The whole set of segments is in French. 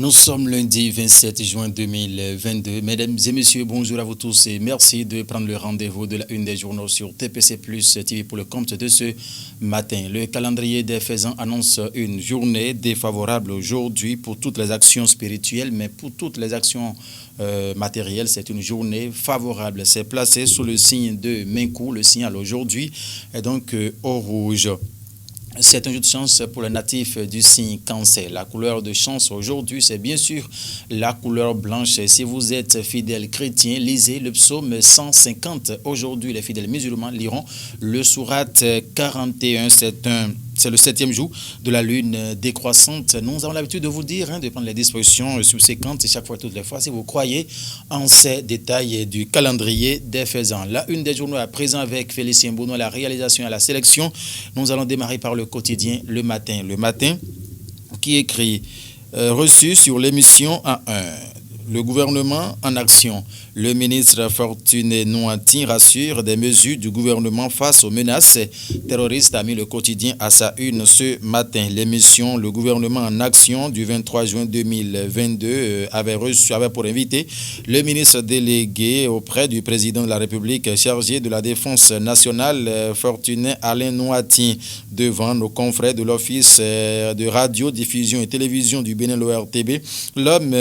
Nous sommes lundi 27 juin 2022. Mesdames et messieurs, bonjour à vous tous et merci de prendre le rendez-vous de la une des journaux sur TPC Plus TV pour le compte de ce matin. Le calendrier des faisans annonce une journée défavorable aujourd'hui pour toutes les actions spirituelles, mais pour toutes les actions matérielles, c'est une journée favorable. C'est placé sous le signe de Menkou. Le signal aujourd'hui est donc au rouge. C'est un jour de chance pour les natifs du signe Cancer. La couleur de chance aujourd'hui, c'est bien sûr la couleur blanche. Si vous êtes fidèle chrétien, lisez le psaume 150. Aujourd'hui, les fidèles musulmans liront le sourate 41. C'est le 7e jour de la lune décroissante. Nous avons l'habitude de vous dire, de prendre les dispositions subséquentes chaque fois, toutes les fois, si vous croyez en ces détails du calendrier des faisans. La une des journaux à présent avec Félicien Bono à la réalisation et à la sélection. Nous allons démarrer par le quotidien Le Matin. Le Matin qui écrit reçu sur l'émission A1. Le gouvernement en action. Le ministre Fortuné Nouanti rassure des mesures du gouvernement face aux menaces terroristes, a mis le quotidien à sa une ce matin. L'émission Le gouvernement en action du 23 juin 2022 avait pour invité le ministre délégué auprès du président de la République chargé de la défense nationale, Fortuné Alain Nouanti, devant nos confrères de l'Office de radio, diffusion et télévision du Bénin, l'ORTB. L'homme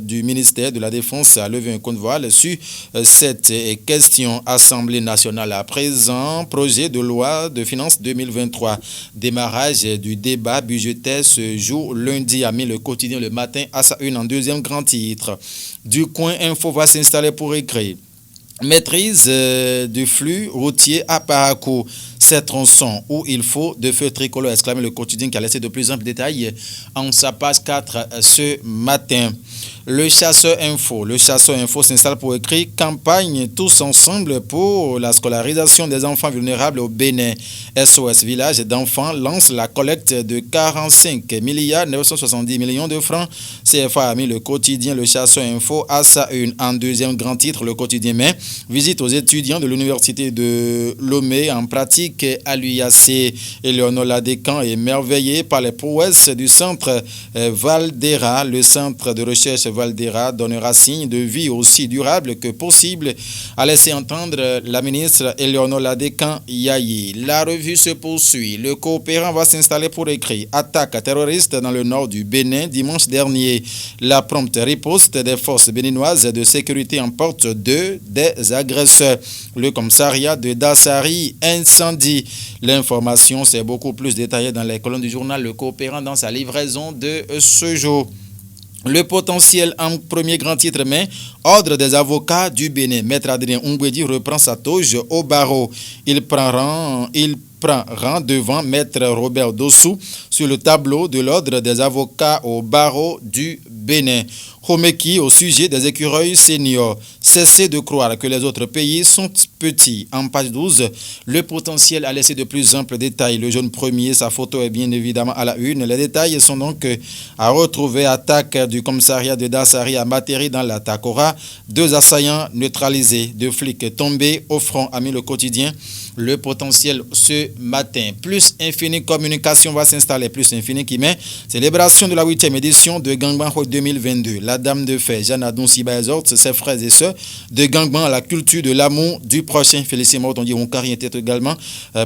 du ministère de la Défense a levé un compte voile sur cette question. Assemblée nationale à présent, projet de loi de finances 2023. Démarrage du débat budgétaire ce jour lundi, a mis le quotidien Le Matin à sa une en deuxième grand titre. Du coin info va s'installer pour écrire. Maîtrise du flux routier à Parakou. Ces tronçons où il faut de feux tricolores, exclame le quotidien qui a laissé de plus amples détails en sa page 4 ce matin. Le chasseur info s'installe pour écrire campagne tous ensemble pour la scolarisation des enfants vulnérables au Bénin. SOS Village d'enfants lance la collecte de 45 milliards 970 millions de francs. CFA a mis le quotidien Le Chasseur info à sa une. En deuxième grand titre, le quotidien Mai visite aux étudiants de l'université de Lomé en pratique à l'UIAC. Éléonore Ladécan est émerveillée par les prouesses du centre Valdera. Le centre de recherche Valdera donnera signe de vie aussi durable que possible, a laissé entendre la ministre Éléonore Ladécan Yayi. La revue se poursuit. Le coopérant va s'installer pour écrire attaque terroriste dans le nord du Bénin dimanche dernier. La prompte riposte des forces béninoises de sécurité emporte 2 des agresseurs. Le commissariat de Dassari incendie. L'information c'est beaucoup plus détaillée dans les colonnes du journal Le Coopérant dans sa livraison de ce jour. Le potentiel en premier grand titre, mais ordre des avocats du Bénin. Maître Adrien Ongwedi reprend sa toge au barreau. Il prend rang devant Maître Robert Dossou sur le tableau de l'ordre des avocats au barreau du Bénin. Homeki au sujet des écureuils seniors. Cessez de croire que les autres pays sont petits. En page 12, le potentiel a laissé de plus amples détails. Le jaune premier, sa photo est bien évidemment à la une. Les détails sont donc à retrouver. Attaque du commissariat de Dassari à Materi dans la Takora. 2 assaillants neutralisés, 2 flics tombés au front, a mis le quotidien Le Potentiel ce matin. Plus Infini Communication va s'installer. Plus Infini qui met célébration de la 8e édition de Gangbang 2022. La dame de fer, Jeanne Adon-Siba exhorte ses frères et sœurs de Gangbang à la culture de l'amour du prochain. Félicien Mortondi Onkari était également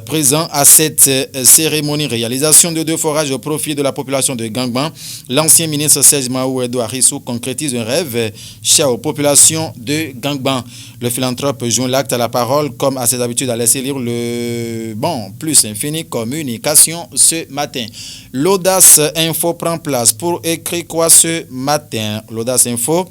présent à cette cérémonie. Réalisation de 2 forages au profit de la population de Gangbang. L'ancien ministre Serge Mahou Edouard Rissou concrétise un rêve cher aux populations de Gangbang. Le philanthrope joint l'acte à la parole comme à ses habitudes à laisser lire le Plus Infini Communication ce matin. L'Audace Info prend place pour écrire quoi ce matin? L'Audace Info,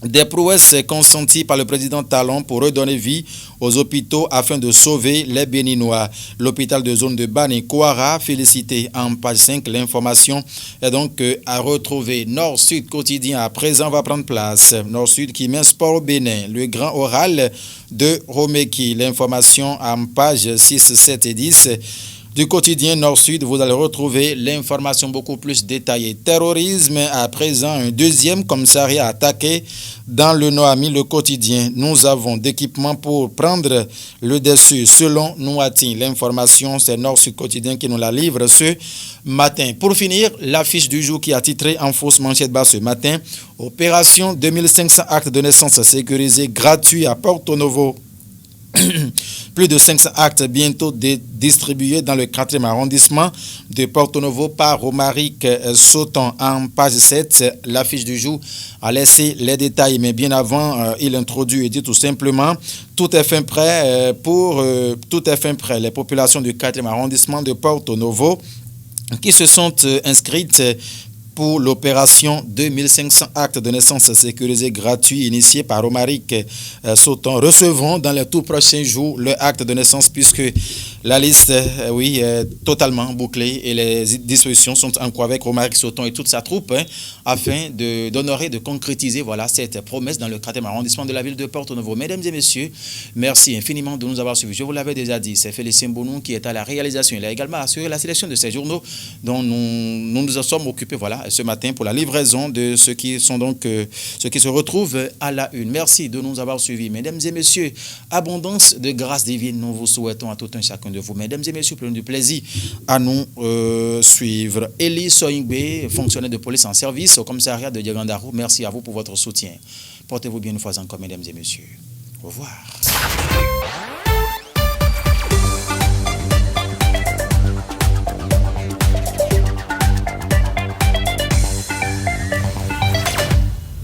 des prouesses consenties par le président Talon pour redonner vie aux hôpitaux afin de sauver les Béninois. L'hôpital de zone de Bani Kouara, félicité. En page 5, l'information est donc à retrouver. Nord-Sud quotidien à présent va prendre place. Nord-Sud qui met sport au Bénin. Le grand oral de Romeki. L'information en page 6, 7 et 10. du quotidien Nord-Sud, vous allez retrouver l'information beaucoup plus détaillée. Terrorisme, à présent, un deuxième commissariat attaqué dans le Noami, le quotidien. Nous avons d'équipements pour prendre le dessus. Selon Nouati, l'information, c'est Nord-Sud quotidien qui nous la livre ce matin. Pour finir, l'affiche du jour qui a titré en fausse manchette bas ce matin. Opération 2500 actes de naissance sécurisés gratuits à Porto Novo. Plus de 500 actes bientôt distribués dans le 4e arrondissement de Porto Novo par Romaric Sauton. En page 7, l'affiche du jour a laissé les détails, mais bien avant, il introduit et dit tout simplement tout est fin prêt tout est fin prêt. Les populations du 4e arrondissement de Porto Novo qui se sont inscrites pour l'opération 2500 actes de naissance sécurisés gratuits initiés par Romaric Sauton recevront dans les tout prochains jours le acte de naissance puisque la liste est totalement bouclée et les dispositions sont en cours avec Romaric Sauton et toute sa troupe afin d'honorer, de concrétiser cette promesse dans le 4e arrondissement de la ville de Porto Novo. Mesdames et messieurs, merci infiniment de nous avoir suivis. Je vous l'avais déjà dit, c'est Félicien Bonou qui est à la réalisation. Il a également assuré la sélection de ces journaux dont nous en sommes occupés ce matin pour la livraison de ceux qui se retrouvent à la une. Merci de nous avoir suivis. Mesdames et messieurs, abondance de grâce divine, nous vous souhaitons à tout un chacun de vous. Mesdames et messieurs, plein de plaisir à nous suivre. Elie Soingbe, fonctionnaire de police en service au commissariat de Diagandarou, merci à vous pour votre soutien. Portez-vous bien une fois encore, mesdames et messieurs. Au revoir.